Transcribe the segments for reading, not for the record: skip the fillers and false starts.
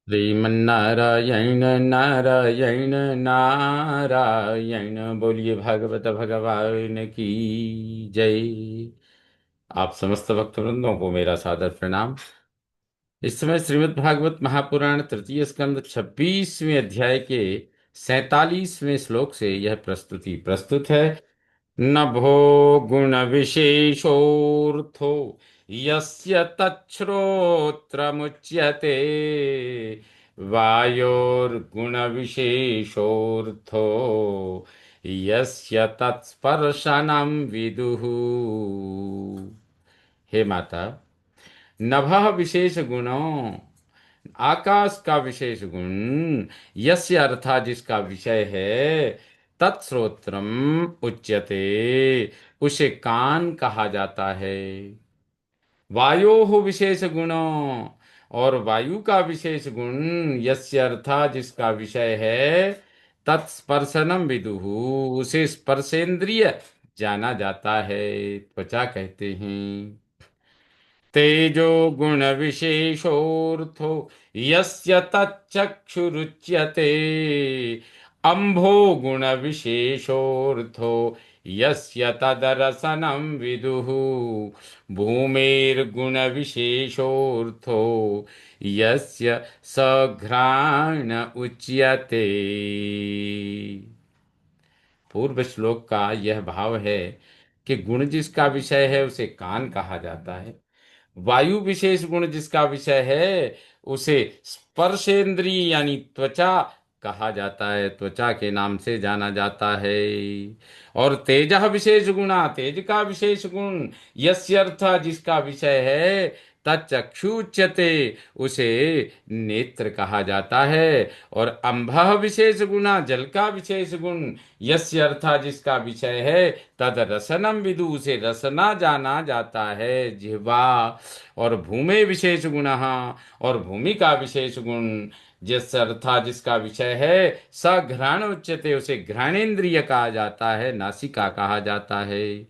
श्रीमन्नारायण नारायण नारायण, बोलिए भागवत भगवान की जय। आप समस्त भक्तवृंदों को मेरा सादर प्रणाम। इस समय श्रीमद् भागवत महापुराण तृतीय स्कंद 26वें अध्याय के 47वें श्लोक से यह प्रस्तुति प्रस्तुत है। नभो गुण विशेषोऽर्थो यस्य तच्छ्रोत्रमुच्यते, वायोर्गुण विशेषोऽर्थो यस्य तत्स्पर्शनं विदुः। हे माता, नभः विशेष गुणों, आकाश का विशेष गुण, यस्य अर्थात जिसका विषय है, तत्श्रोत्रम उच्यते, उसे कान कहा जाता है। वायो हो विशेष गुणों, और वायु का विशेष गुण, यस्य अर्थात जिसका विषय है, तत्स्पर्शनम विदुहु, उसे स्पर्शेंद्रिय जाना जाता है, त्वचा कहते हैं। तेजो गुण विशेषोऽर्थो यस्य तच्चक्षुरुच्यते, अम्भो गुण विशेषोऽर्थो यस्य तदरसनं विदुः, भूमेर्गुण विशेषोऽर्थो यस्य सघ्राण उच्यते। पूर्व श्लोक का यह भाव है कि गुण जिसका विषय है उसे कान कहा जाता है, वायु विशेष गुण जिसका विषय है उसे स्पर्शेंद्रिय यानी त्वचा कहा जाता है, त्वचा के नाम से जाना जाता है। और तेजः विशेष गुणा, तेज का विशेष गुण, यस्य अर्थ जिसका विषय है, तच्चक्षुच्यते, उसे नेत्र कहा जाता है। और अंभः विशेष गुणा, जल का विशेष गुण, यस्य अर्था जिसका विषय है, तद रसनम विदु, उसे रसना जाना जाता है, जिह्वा। और भूमे विशेष गुण, और भूमि का विशेष गुण, जिस अर्था जिसका विषय है, स घ्राण उच्यते, उसे घ्राणेन्द्रिय कहा जाता है, नासिका कहा जाता है।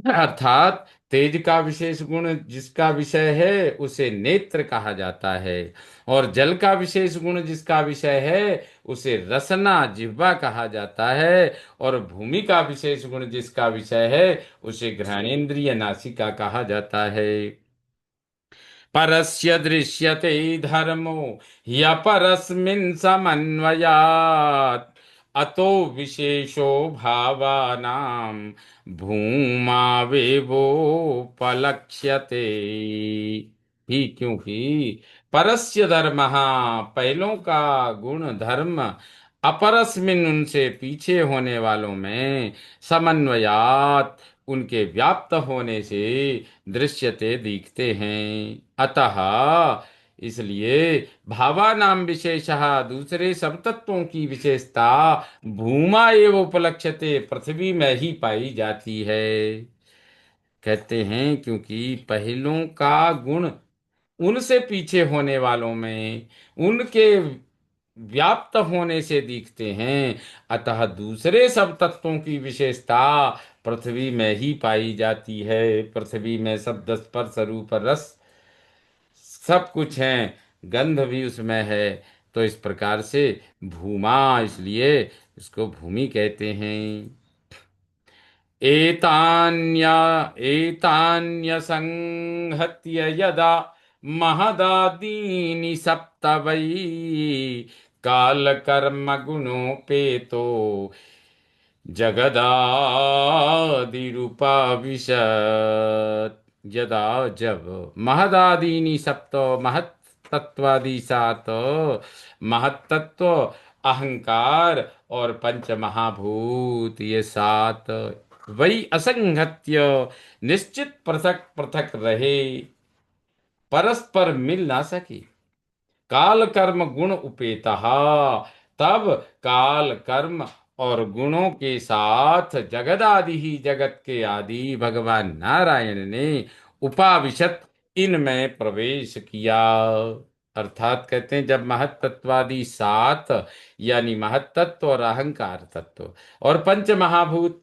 अर्थात तेज का विशेष गुण जिसका विषय है उसे नेत्र कहा जाता है, और जल का विशेष गुण जिसका विषय है उसे रसना जिह्वा कहा जाता है, और भूमि का विशेष गुण जिसका विषय है उसे घ्राणेन्द्रिय नासिका कहा जाता है। परस्य दृश्यते धर्मो ह्यपरस्मिन् समन्वयात्, अतो विशेषो भावानां भूमावेवोपलक्ष्यते। ही क्योंकि परस्य धर्म, पहलों का गुण धर्म, अपरस्मिन उनसे पीछे होने वालों में, समन्वयात उनके व्याप्त होने से, दृश्यते दिखते हैं। अतः इसलिए भावानाम विशेषः, दूसरे सब तत्वों की विशेषता भूमा एव उपलक्ष्यते, पृथ्वी में ही पाई जाती है। कहते हैं क्योंकि पहलों का गुण उनसे पीछे होने वालों में, उनके व्याप्त होने से दिखते हैं, अतः दूसरे सब तत्वों की विशेषता पृथ्वी में ही पाई जाती है। पृथ्वी में शब्द स्पर्श रूप रस सब कुछ है, गंध भी उसमें है। तो इस प्रकार से भूमा, इसलिए इसको भूमि कहते हैं। एतान्या एतान्यसंहत्य यदा महदादीनि सप्त वै, कालकर्म गुणोपेतो जगदादिरूपाविशत्। यदा जब महदादीनि सप्त, महत तत्वादि सात, महत्तत्व अहंकार और पंच महाभूत ये सात, वही असंगत्य निश्चित पृथक पृथक रहे, परस्पर मिल ना सके, काल कर्म गुण उपेता, तब काल कर्म और गुणों के साथ जगदादि ही, जगत के आदि भगवान नारायण ने उपाविशत इनमें प्रवेश किया। अर्थात कहते हैं जब महत्तत्वादि सात, यानी महत्तत्व और अहंकार तत्व और पंच महाभूत,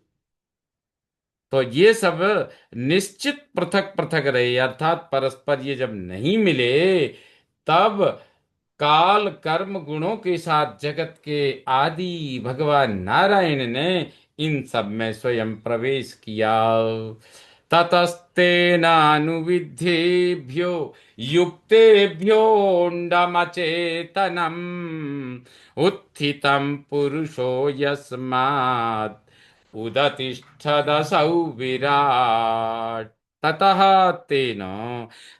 तो ये सब निश्चित पृथक पृथक रहे, अर्थात परस्पर ये जब नहीं मिले, तब काल कर्म गुणों के साथ जगत के आदि भगवान नारायण ने इन सब में स्वयं प्रवेश किया। ततस्तेनानुविद्धेभ्यो युक्तेभ्योऽण्डमचेतनम् उत्थितं पुरुषो यस्मात् उदतिष्ठदसौ विराट। ततः तेन,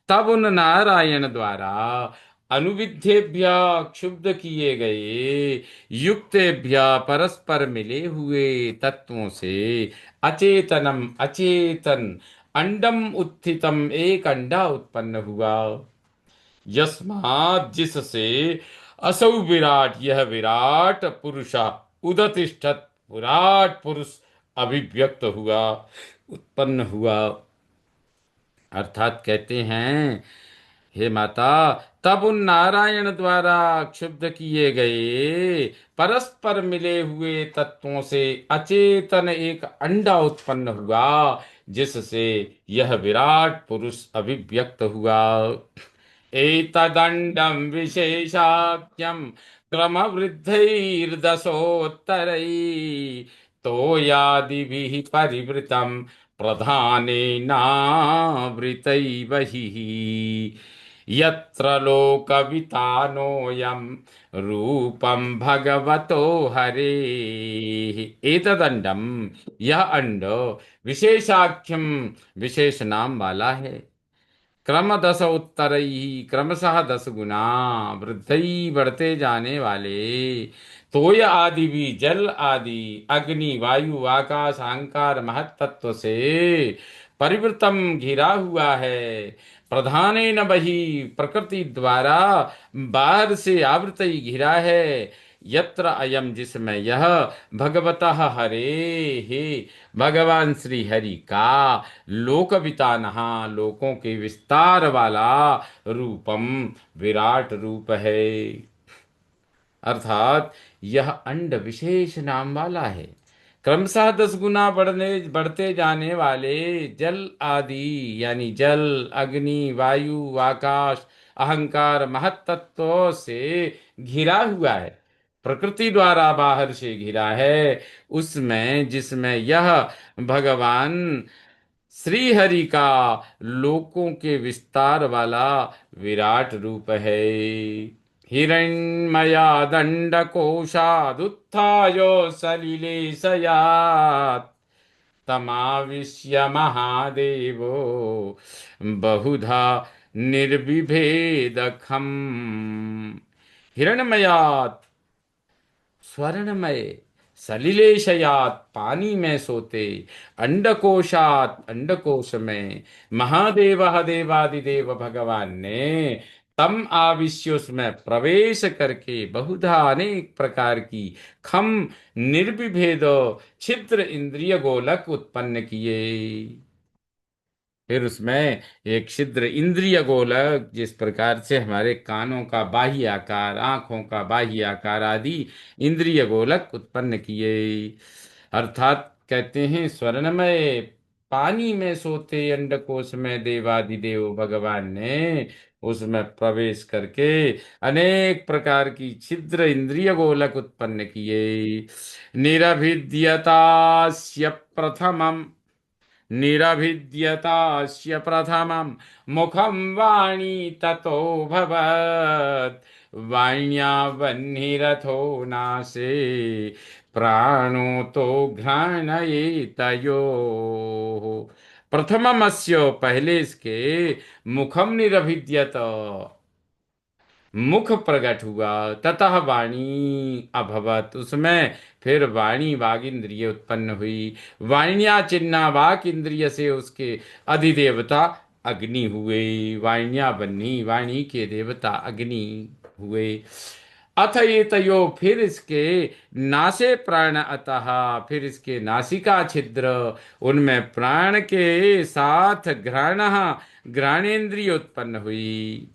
तब उन नारायण द्वारा, अनुविद्धेभ्य क्षुब्ध किए गए, युक्तेभ्य परस्पर मिले हुए तत्वों से, अचेतनम अचेतन, अंडम उत्थितम एक अंडा उत्पन्न हुआ, यस्मात् जिससे, असौ विराट यह विराट पुरुष, उदतिष्ठत विराट पुरुष अभिव्यक्त हुआ, उत्पन्न हुआ। अर्थात कहते हैं, हे माता, तब उन नारायण द्वारा क्षुब्ध किए गए परस्पर मिले हुए तत्वों से अचेतन एक अंडा उत्पन्न हुआ, जिससे यह विराट पुरुष अभिव्यक्त हुआ। एतदण्डं विशेषाख्यं क्रमवृद्धैर्दशोत्तरैः तोयादिभिः परिवृतं प्रधानेनावृतैर्बहिः यत्र लोकवितानोऽयं रूपं भगवतो हरेः। एतदण्डं, यह अंड, विशेषाख्यम, विशेष नाम वाला है, क्रम दस उत्तर ही, क्रमशः 10 गुना, वृद्धि बढ़ते जाने वाले, तोय आदि भी, जल आदि, अग्नि वायु आकाश अहंकार महत तत्व से परिवृतम घिरा हुआ है, प्रधाने न बही, प्रकृति द्वारा बाहर से आवृत ही घिरा है, यत्र अयम, जिसमें यह, भगवतः हरे, हे भगवान श्री हरि का, लोकवितानहा, लोकों के विस्तार वाला, रूपम, विराट रूप है। अर्थात यह अंड विशेष नाम वाला है, क्रमशः 10 गुना बढ़ते जाने वाले, जल आदि यानी जल, अग्नि वायु आकाश अहंकार महत तत्वों से घिरा हुआ है, प्रकृति द्वारा बाहर से घिरा है, उसमें जिसमें यह भगवान श्री हरि का लोकों के विस्तार वाला विराट रूप है। हिरण्मयादण्डकोशादुत्थाय सलिलेशयात् तमाविश्य महादेवो बहुधा निर्विभेदखम्। हिरणमयात्, स्वर्णमय, सलिलेशयात, पानी में सोते, अंडकोशात, अंडकोश में, महादेव देवादिदेव भगवान ने तम आविश्य, उसमें प्रवेश करके, बहुधा अनेक प्रकार की, खम निर्विभेद, छिद्र इंद्रिय गोलक उत्पन्न किए। फिर उसमें एक छिद्र इंद्रिय गोलक, जिस प्रकार से हमारे कानों का बाह्य आकार, आंखों का बाह्य आकार आदि इंद्रिय गोलक उत्पन्न किए। अर्थात कहते हैं, स्वर्णमय, पानी में सोते अंडकोश में देवादिदेव भगवान ने उसमें प्रवेश करके अनेक प्रकार की छिद्र इंद्रिय गोलक उत्पन्न किए। निरभिद्यतास्य प्रथमम्, निरभिद्यतास्य प्रथमं मुखं वाणी ततोऽभवत् वाण्या वह्निरथो नासे प्राणो तो घ्राणयेतयोः। प्रथममस्य, पहले इसके, मुखम निरभिद्यत, मुख प्रकट हुआ, ततः वाणी अभवत, उसमें फिर वाणी वाग इंद्रिय उत्पन्न हुई, वाण्या चिन्ना, वाक इंद्रिय से उसके अधिदेवता अग्नि हुए, वाण्या बन्ही, वाणी के देवता अग्नि हुए। अथ ये तयो, फिर इसके नासे प्राण, अतः फिर इसके नासिका छिद्र, उनमें प्राण के साथ घ्राण, घ्राणेन्द्रिय उत्पन्न हुई।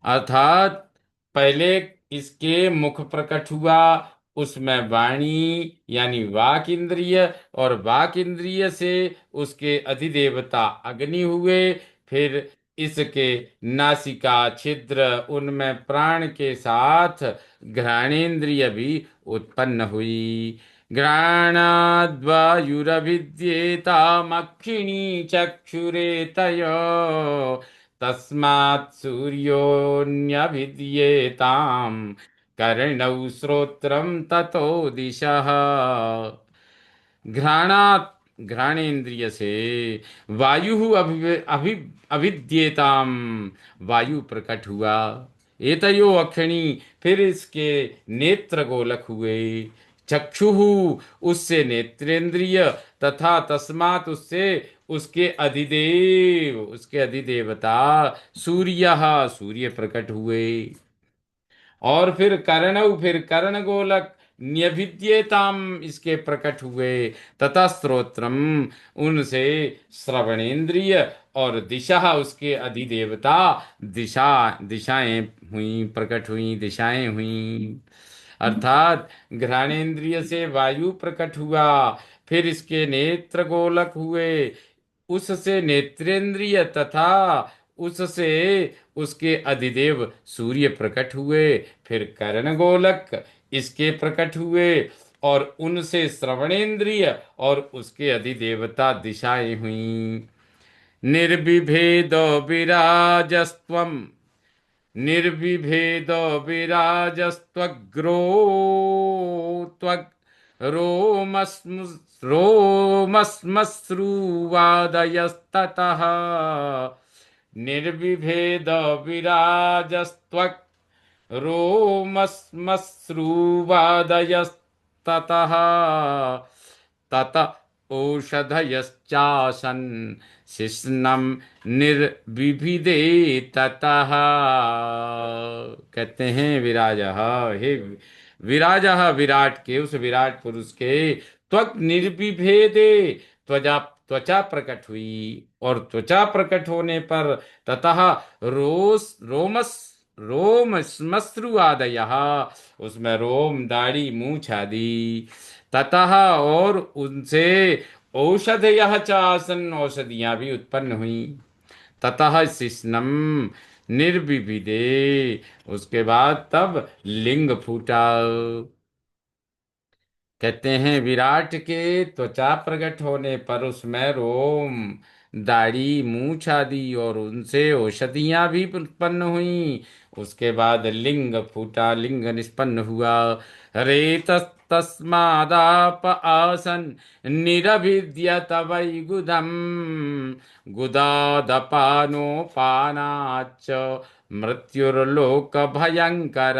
अर्थात पहले इसके मुख प्रकट हुआ, उसमें वाणी यानी वाक इंद्रिय, और वाक इंद्रिय से उसके अधिदेवता अग्नि हुए, फिर इसके नासिका छिद्र, उनमें प्राण के साथ घ्राणेन्द्रिय भी उत्पन्न हुई। घ्राणाद्वायुरभिद्येतामक्षिणी चक्षुरेतय, तस्मात् सूर्योऽन्यभिद्येताम् कर्णौ श्रोत्रं ततो दिशः। घ्राणात्, घ्राणेन्द्रिय से वायु अभिद्येताम, वायु प्रकट हुआ। एतयो अक्षिणी, फिर इसके नेत्र गोलक हुए। चक्षुः, उससे नेत्रेंद्रिय, तथा तस्मात्, उससे उसके अधिदेव, उसके अधिदेवता सूर्य, सूर्य प्रकट हुए। और फिर कर्णव, फिर कर्ण गोलक न्यभिद्येताम, इसके प्रकट हुए। तथा स्त्रोत्रम, उनसे श्रवणेन्द्रिय, और दिशा, उसके अधिदेवता दिशा, दिशाएं हुई, प्रकट हुई, दिशाएं हुई। अर्थात घ्राणेन्द्रिय से वायु प्रकट हुआ, फिर इसके नेत्र गोलक हुए, उससे नेत्रेंद्रिय, तथा उससे उसके अधिदेव सूर्य प्रकट हुए। फिर कर्ण गोलक इसके प्रकट हुए, और उनसे श्रवणेन्द्रिय और उसके अधिदेवता दिशाएं हुई। निर्विभेद विराजस्त्वम, निर्विभेद विराजस्त्वग्रो, त्वग् रोमस्म, रोमस्मश्रुवादयस्ततः। निर्विभेद विराजस्त्वक् रोमस्मश्रुवादयस्ततः। तत ओषधयश्चासन् शिश्नम निर्विभिदे ततः। कहते हैं विराज, हे विराज, विराट के, उस विराट पुरुष के त्वक निर्विभेदे, त्वचा, त्वचा प्रकट हुई, और त्वचा प्रकट होने पर ततः रोस रोमस, रोम श्मश्रु आदय, उसमें रोम, दाढ़ी, मूछ आदि। ततः, और उनसे औषधयः च आसन्, औषधियां भी उत्पन्न हुई। ततः शिश्नम निर्विविदे, उसके बाद तब लिंग फूटा। कहते हैं विराट के त्वचा प्रकट होने पर उसमें रोम, दाढ़ी, मूछ आदि, और उनसे औषधियां भी उत्पन्न हुई। उसके बाद लिंग फूटा, लिंग निष्पन्न हुआ। रेत तस्मादाप आसन निरभिद्यत वै गुदम, गुदादपानोपानाच्च मृत्युर्लोक भयंकर।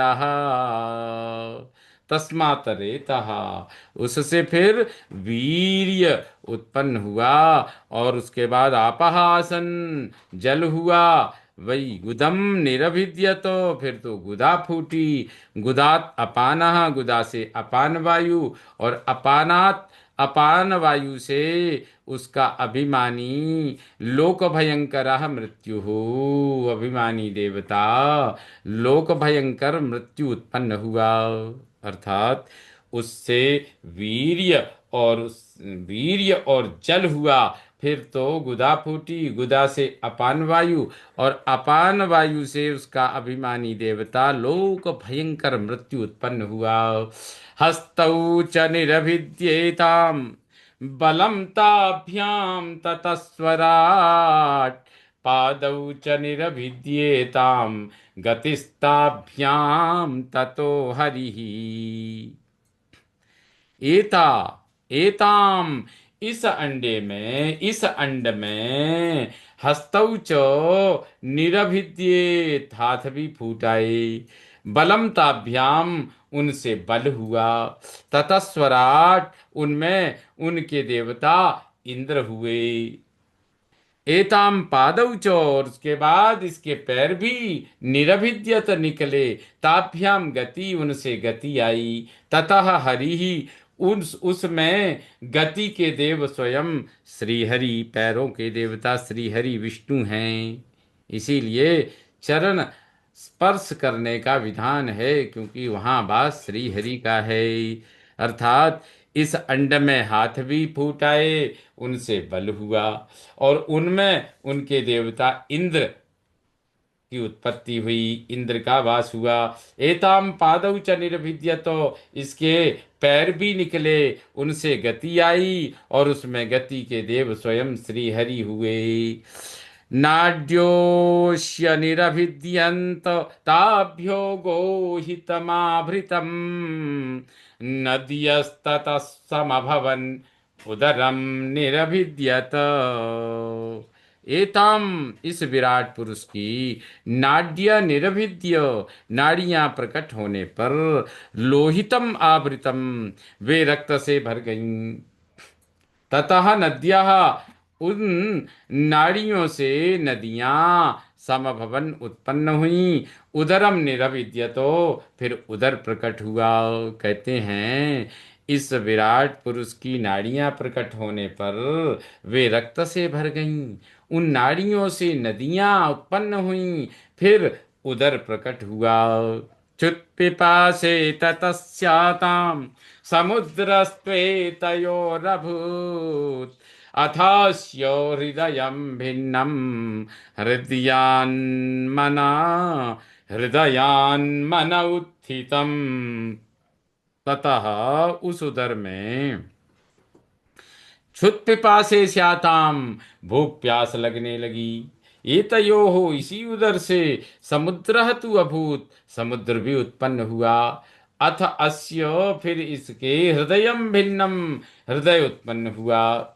तस्मात् रेतः, उससे फिर वीर्य उत्पन्न हुआ, और उसके बाद आपः आसन, जल हुआ। वही गुदम निरभिद्यत, फिर तो गुदा फूटी। गुदात अपानः, गुदा से अपान वायु, और अपानात, अपान वायु से उसका अभिमानी लोक भयंकर मृत्यु हो, अभिमानी देवता लोक भयंकर मृत्यु उत्पन्न हुआ। अर्थात उससे वीर्य, और वीर्य और जल हुआ। फिर तो गुदा फूटी, गुदा से अपान वायु, और अपान वायु से उसका अभिमानी देवता लोक भयंकर मृत्यु उत्पन्न हुआ। हस्तौ च निरभिद्येताम बलम ताभ्याम ततस्वराट, पादौ च निरभिद्येताम गतिस्ताभ्याम ततो हरिः। एता, एताम, इस अंडे में, इस अंड में, हस्तौ च निरभिद्येत, हाथ भी फूटाए। बलम ताभ्याम, उनसे बल हुआ। ततस्वराट, उनमें उनके देवता इंद्र हुए। एताम पादौ च, और उसके बाद इसके पैर भी निरभिद्यत निकले। ताभ्याम गति, उनसे गति आई। ततः हरि ही, उसमें गति के देव स्वयं श्रीहरि, पैरों के देवता श्रीहरि विष्णु हैं। इसीलिए चरण स्पर्श करने का विधान है, क्योंकि वहाँ वास श्रीहरि का है। अर्थात इस अंड में हाथ भी फूटाए, उनसे बल हुआ, और उनमें उनके देवता इंद्र की उत्पत्ति हुई, इंद्र का वास हुआ। एताम पादौ च निर्भिद्य, तो इसके पैर भी निकले, उनसे गति आई, और उसमें गति के देव स्वयं श्री हरि हुए। नाड्योष्य निरभिद्यन्त ताभ्यो गोहितमाभृतम्, नद्यस्ततः समभवन् उदरम निरभिद्यत। एताम, इस विराट पुरुष की नाड्य निरभिद्य, नाड़ियां प्रकट होने पर, लोहितम आवृतम, वे रक्त से भर गईं। ततः नद्यः, उन नाड़ियों से नदियां समभवन उत्पन्न हुई। उदरम निरविद्यतो, फिर उदर प्रकट हुआ। कहते हैं इस विराट पुरुष की नाड़ियां प्रकट होने पर वे रक्त से भर गईं, उन नाड़ियों से नदियां उत्पन्न हुईं, फिर उदर प्रकट हुआ। च्युत्पिपासे ततस्याताम् समुद्रस्त्वेतयोरभूत्, अथास्यो हृदयं भिन्नं हृदयान्मना हृदयान्मन उत्थितम्। ततः उस उदर में क्षुत पिपासे स्याताम, भूख प्यास लगने लगी। एतयोः, इसी उदर से, समुद्रः तु अभूत, समुद्र भी उत्पन्न हुआ। अथ अस्य, फिर इसके, हृदयम भिन्नम, हृदय उत्पन्न हुआ।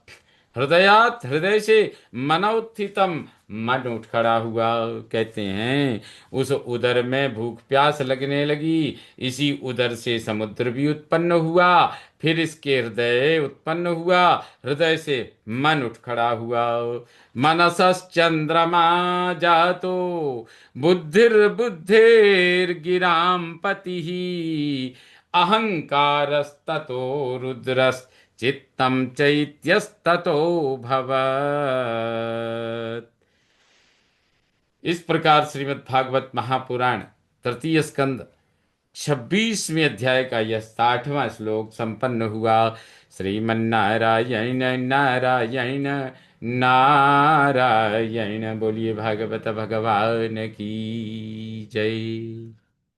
हृदयात, हृदय से, मनोत्थितम, मन उठ खड़ा हुआ। कहते हैं उस उदर में भूख प्यास लगने लगी, इसी उदर से समुद्र भी उत्पन्न हुआ, फिर इसके हृदय उत्पन्न हुआ, हृदय से मन उठ खड़ा हुआ। मनसश्चंद्रमा जातो, बुद्धिर्बुद्धेर्गिराम पति, अहंकारस्ततो रुद्रस्, चित्तम चैत्यस्ततो भवत्। इस प्रकार श्रीमद् भागवत महापुराण तृतीय स्कंद 26वें अध्याय का यह 60वां श्लोक संपन्न हुआ। श्रीमन्नारायण नारायण नारायण। बोलिए भागवत भगवान की जय।